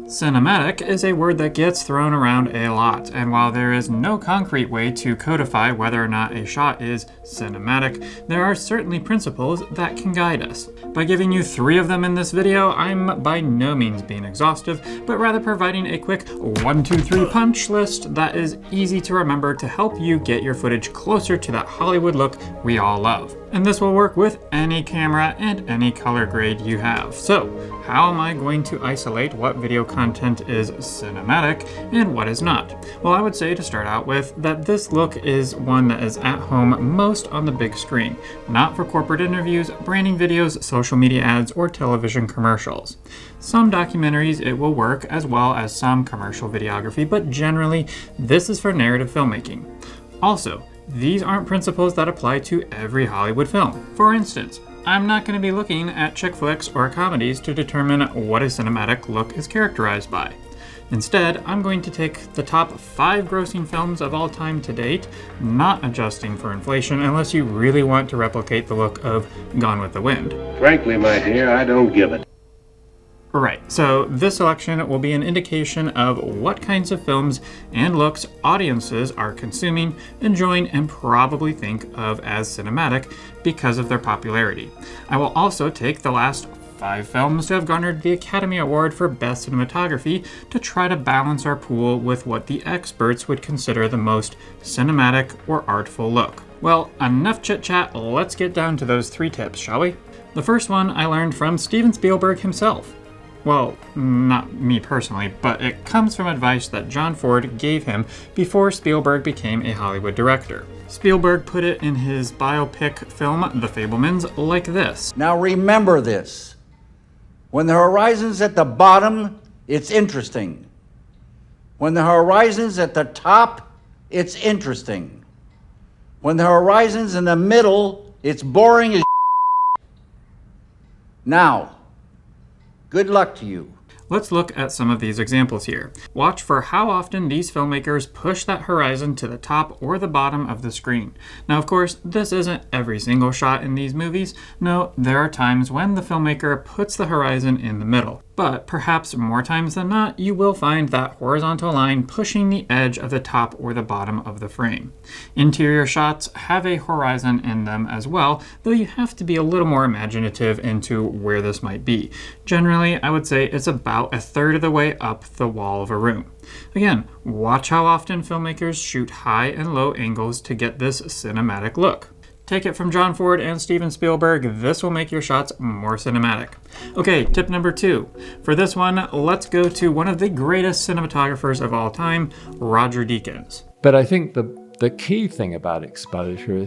Cinematic is a word that gets thrown around a lot, and while there is no concrete way to codify whether or not a shot is cinematic, there are certainly principles that can guide us. By giving you 3 of them in this video, I'm by no means being exhaustive, but rather providing a quick 1, 2, 3 punch list that is easy to remember to help you get your footage closer to that Hollywood look we all love. And this will work with any camera and any color grade you have. So, how am I going to isolate what video content is cinematic and what is not? Well, I would say to start out with that this look is one that is at home most on the big screen, not for corporate interviews, branding videos, social media ads, or television commercials. Some documentaries it will work, as well as some commercial videography, but generally this is for narrative filmmaking. Also, these aren't principles that apply to every Hollywood film. For instance, I'm not going to be looking at chick flicks or comedies to determine what a cinematic look is characterized by. Instead, I'm going to take the top 5 grossing films of all time to date, not adjusting for inflation unless you really want to replicate the look of Gone with the Wind. Frankly, my dear, I don't give it. Right, so this selection will be an indication of what kinds of films and looks audiences are consuming, enjoying, and probably think of as cinematic because of their popularity. I will also take the last 5 films to have garnered the Academy Award for Best Cinematography to try to balance our pool with what the experts would consider the most cinematic or artful look. Well, enough chit-chat, let's get down to those 3 tips, shall we? The first one I learned from Steven Spielberg himself. Well, not me personally, but it comes from advice that John Ford gave him before Spielberg became a Hollywood director. Spielberg put it in his biopic film, The Fabelmans, like this. Now remember this. When the horizon's at the bottom, it's interesting. When the horizon's at the top, it's interesting. When the horizon's in the middle, it's boring as Now, good luck to you. Let's look at some of these examples here. Watch for how often these filmmakers push that horizon to the top or the bottom of the screen. Now, of course, this isn't every single shot in these movies. No, there are times when the filmmaker puts the horizon in the middle. But perhaps more times than not, you will find that horizontal line pushing the edge of the top or the bottom of the frame. Interior shots have a horizon in them as well, though you have to be a little more imaginative into where this might be. Generally, I would say it's about 1/3 of the way up the wall of a room. Again, watch how often filmmakers shoot high and low angles to get this cinematic look. Take it from John Ford and Steven Spielberg, this will make your shots more cinematic. Okay, tip number 2. For this one, let's go to one of the greatest cinematographers of all time, Roger Deakins. But I think the key thing about exposure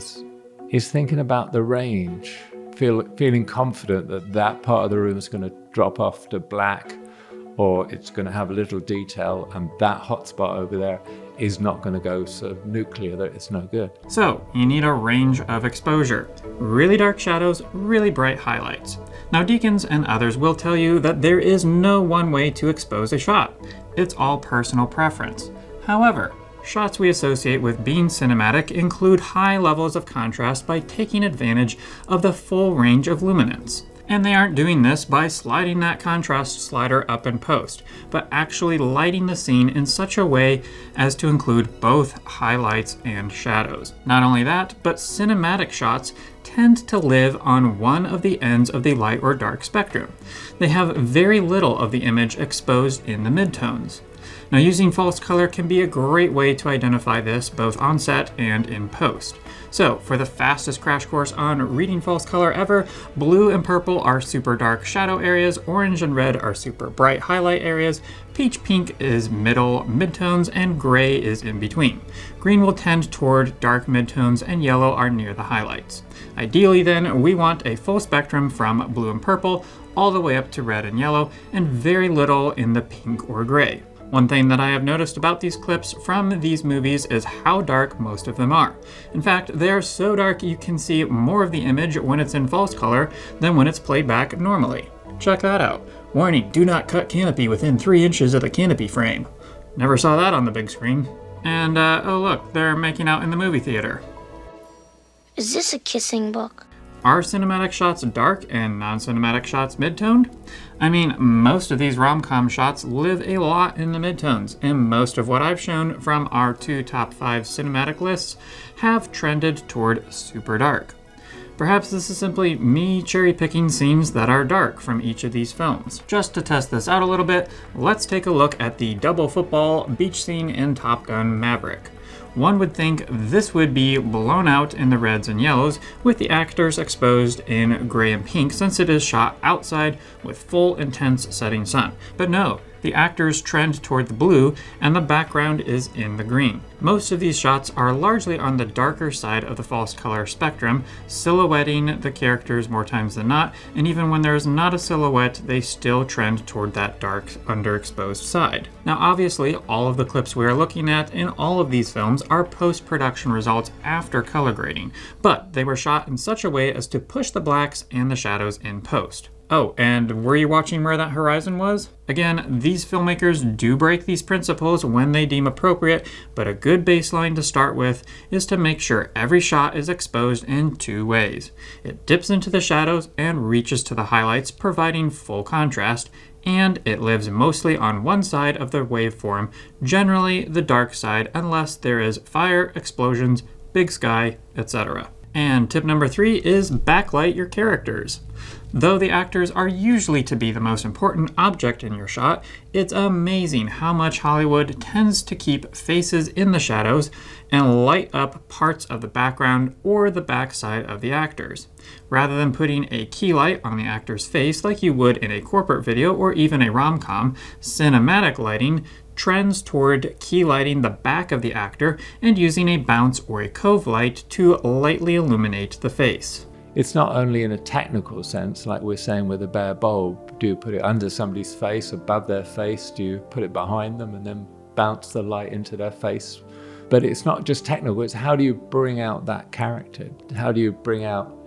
is thinking about the range, feeling confident that that part of the room is going to drop off to black, or it's going to have a little detail, and that hot spot over there is not going to go so nuclear that it's no good. So, you need a range of exposure. Really dark shadows, really bright highlights. Now, Deakins and others will tell you that there is no one way to expose a shot. It's all personal preference. However, shots we associate with being cinematic include high levels of contrast by taking advantage of the full range of luminance. And they aren't doing this by sliding that contrast slider up in post, but actually lighting the scene in such a way as to include both highlights and shadows. Not only that, but cinematic shots tend to live on one of the ends of the light or dark spectrum. They have very little of the image exposed in the midtones. Now, using false color can be a great way to identify this both on set and in post. So, for the fastest crash course on reading false color ever, blue and purple are super dark shadow areas, orange and red are super bright highlight areas, peach pink is middle midtones, and gray is in between. Green will tend toward dark midtones, and yellow are near the highlights. Ideally then, we want a full spectrum from blue and purple all the way up to red and yellow, and very little in the pink or gray. One thing that I have noticed about these clips from these movies is how dark most of them are. In fact, they are so dark you can see more of the image when it's in false color than when it's played back normally. Check that out. Warning, do not cut canopy within 3 inches of the canopy frame. Never saw that on the big screen. And oh look, they're making out in the movie theater. Is this a kissing book? Are cinematic shots dark and non-cinematic shots mid-toned? I mean, most of these rom-com shots live a lot in the midtones, and most of what I've shown from our 2 top 5 cinematic lists have trended toward super dark. Perhaps this is simply me cherry-picking scenes that are dark from each of these films. Just to test this out a little bit, let's take a look at the double football beach scene in Top Gun Maverick. One would think this would be blown out in the reds and yellows, with the actors exposed in gray and pink since it is shot outside with full intense setting sun. But no, the actors trend toward the blue and the background is in the green. Most of these shots are largely on the darker side of the false color spectrum, silhouetting the characters more times than not, and even when there's not a silhouette, they still trend toward that dark, underexposed side. Now obviously, all of the clips we are looking at in all of these films are post-production results after color grading, but they were shot in such a way as to push the blacks and the shadows in post. Oh, and were you watching where that horizon was? Again, these filmmakers do break these principles when they deem appropriate, but a good baseline to start with is to make sure every shot is exposed in 2 ways. It dips into the shadows and reaches to the highlights, providing full contrast, and it lives mostly on one side of the waveform, generally the dark side, unless there is fire, explosions, big sky, etc. And tip number 3 is backlight your characters. Though the actors are usually to be the most important object in your shot, it's amazing how much Hollywood tends to keep faces in the shadows and light up parts of the background or the backside of the actors. Rather than putting a key light on the actor's face like you would in a corporate video or even a rom-com, cinematic lighting trends toward key lighting the back of the actor and using a bounce or a cove light to lightly illuminate the face. It's not only in a technical sense, like we're saying with a bare bulb. Do you put it under somebody's face, above their face? Do you put it behind them and then bounce the light into their face? But it's not just technical, it's how do you bring out that character? How do you bring out,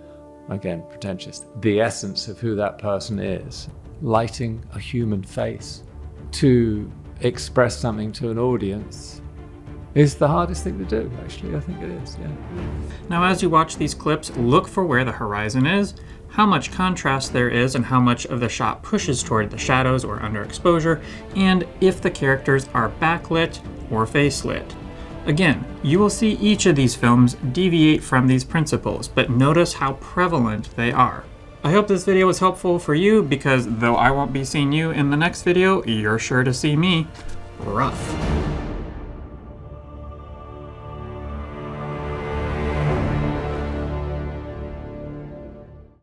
again, pretentious, the essence of who that person is? Lighting a human face to express something to an audience is the hardest thing to do, actually. I think it is, yeah. Now as you watch these clips, look for where the horizon is, how much contrast there is and how much of the shot pushes toward the shadows or underexposure, and if the characters are backlit or facelit. Again, you will see each of these films deviate from these principles, but notice how prevalent they are. I hope this video was helpful for you because though I won't be seeing you in the next video, you're sure to see me rough.